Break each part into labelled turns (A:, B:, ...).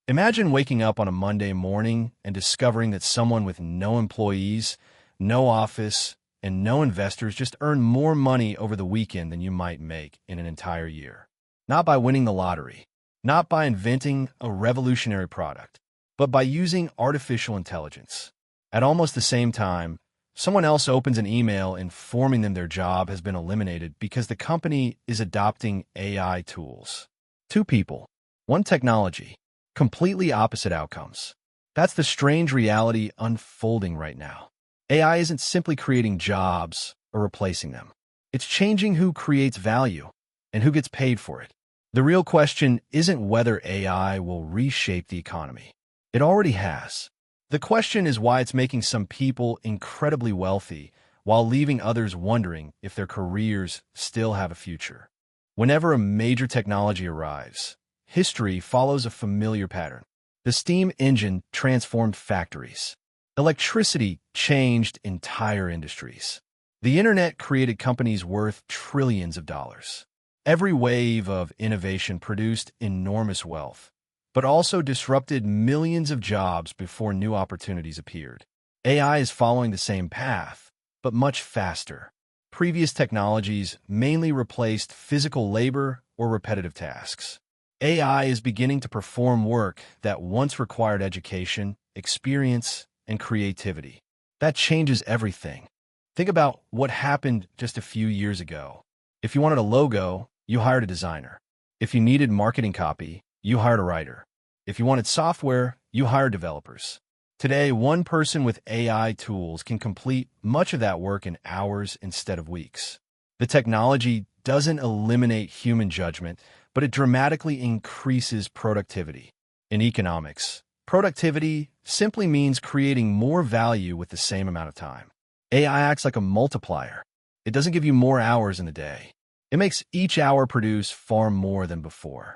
A: Imagine waking up on a Monday morning and discovering that someone with no employees, no office, and no investors just earned more money over the weekend than you might make in an entire year. Not by winning the lottery, not by inventing a revolutionary product, but by using artificial intelligence. At almost the same time, someone else opens an email informing them their job has been eliminated because the company is adopting AI tools. Two people, one technology, completely opposite outcomes. That's the strange reality unfolding right now. AI isn't simply creating jobs or replacing them. It's changing who creates value and who gets paid for it. The real question isn't whether AI will reshape the economy. It already has. The question is why it's making some people incredibly wealthy while leaving others wondering if their careers still have a future. Whenever a major technology arrives, history follows a familiar pattern. The steam engine transformed factories. Electricity changed entire industries. The internet created companies worth trillions of dollars. Every wave of innovation produced enormous wealth, but also disrupted millions of jobs before new opportunities appeared. AI is following the same path, but much faster. Previous technologies mainly replaced physical labor or repetitive tasks. AI is beginning to perform work that once required education, experience, and creativity. That changes everything. Think about what happened just a few years ago. If you wanted a logo, you hired a designer. If you needed marketing copy, you hired a writer. If you wanted software, you hired developers. Today, one person with AI tools can complete much of that work in hours instead of weeks. The technology doesn't eliminate human judgment, but it dramatically increases productivity. In economics, productivity simply means creating more value with the same amount of time. AI acts like a multiplier. It doesn't give you more hours in the day. It makes each hour produce far more than before.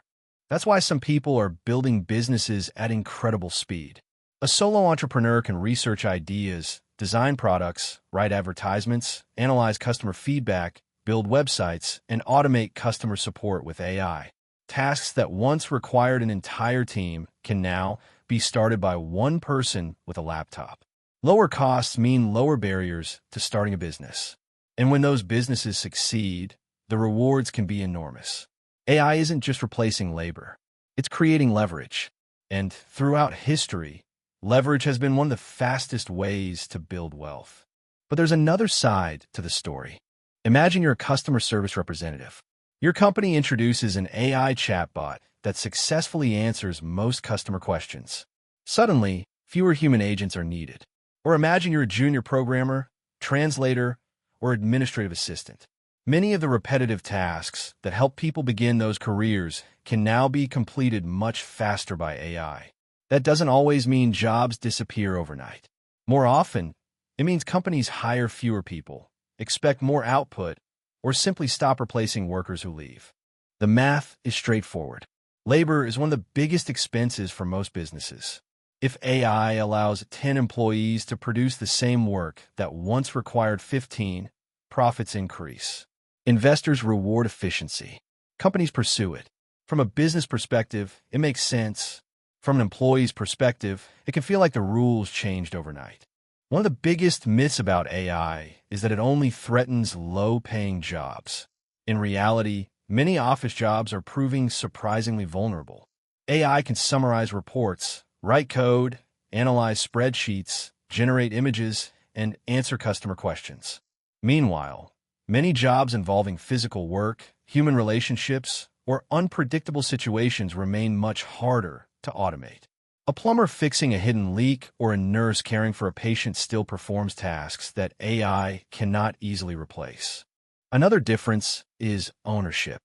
A: That's why some people are building businesses at incredible speed. A solo entrepreneur can research ideas, design products, write advertisements, analyze customer feedback, build websites, and automate customer support with AI. Tasks that once required an entire team can now be started by one person with a laptop. Lower costs mean lower barriers to starting a business. And when those businesses succeed, the rewards can be enormous. AI isn't just replacing labor. It's creating leverage. And throughout history, leverage has been one of the fastest ways to build wealth. But there's another side to the story. Imagine you're a customer service representative. Your company introduces an AI chatbot that successfully answers most customer questions. Suddenly, fewer human agents are needed. Or imagine you're a junior programmer, translator, or administrative assistant. Many of the repetitive tasks that help people begin those careers can now be completed much faster by AI. That doesn't always mean jobs disappear overnight. More often, it means companies hire fewer people, expect more output, or simply stop replacing workers who leave. The math is straightforward. Labor is one of the biggest expenses for most businesses. If AI allows 10 employees to produce the same work that once required 15, profits increase. Investors reward efficiency. Companies pursue it. From a business perspective, it makes sense. From an employee's perspective, it can feel like the rules changed overnight. One of the biggest myths about AI is that it only threatens low-paying jobs. In reality, many office jobs are proving surprisingly vulnerable. AI can summarize reports, write code, analyze spreadsheets, generate images, and answer customer questions. Meanwhile, many jobs involving physical work, human relationships, or unpredictable situations remain much harder to automate. A plumber fixing a hidden leak or a nurse caring for a patient still performs tasks that AI cannot easily replace. Another difference is ownership.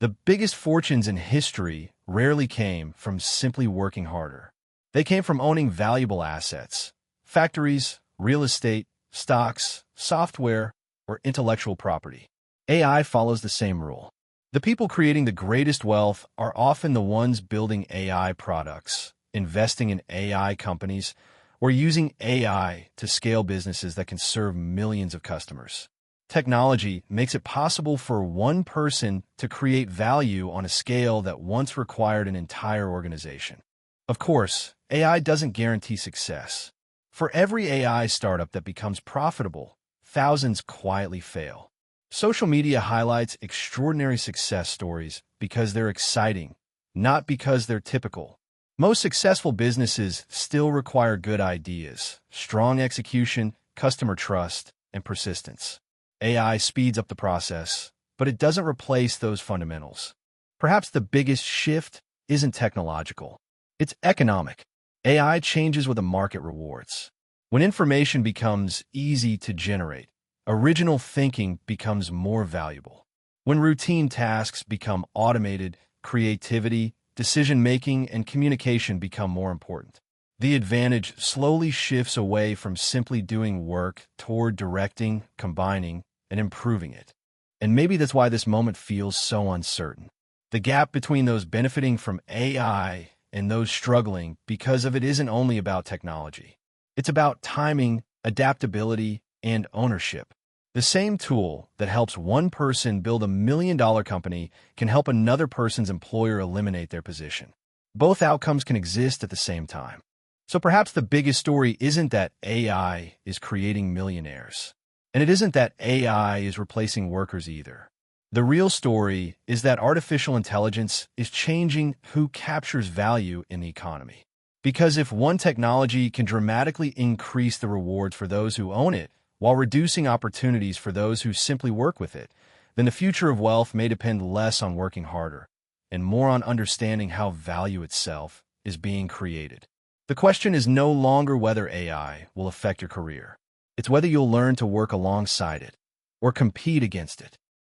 A: The biggest fortunes in history rarely came from simply working harder. They came from owning valuable assets, factories, real estate, stocks, software, or intellectual property. AI follows the same rule. The people creating the greatest wealth are often the ones building AI products, investing in AI companies, or using AI to scale businesses that can serve millions of customers. Technology makes it possible for one person to create value on a scale that once required an entire organization. Of course, AI doesn't guarantee success. For every AI startup that becomes profitable, thousands quietly fail. Social media highlights extraordinary success stories because they're exciting, not because they're typical. Most successful businesses still require good ideas, strong execution, customer trust, and persistence. AI speeds up the process, but it doesn't replace those fundamentals. Perhaps the biggest shift isn't technological. It's economic. AI changes what the market rewards. When information becomes easy to generate, original thinking becomes more valuable. When routine tasks become automated, creativity, decision-making, and communication become more important. The advantage slowly shifts away from simply doing work toward directing, combining, and improving it. And maybe that's why this moment feels so uncertain. The gap between those benefiting from AI and those struggling because of it isn't only about technology. It's about timing, adaptability, and ownership. The same tool that helps one person build $1 million company can help another person's employer eliminate their position. Both outcomes can exist at the same time. So perhaps the biggest story isn't that AI is creating millionaires. And it isn't that AI is replacing workers either. The real story is that artificial intelligence is changing who captures value in the economy. Because if one technology can dramatically increase the rewards for those who own it, while reducing opportunities for those who simply work with it, then the future of wealth may depend less on working harder and more on understanding how value itself is being created. The question is no longer whether AI will affect your career. It's whether you'll learn to work alongside it or compete against it.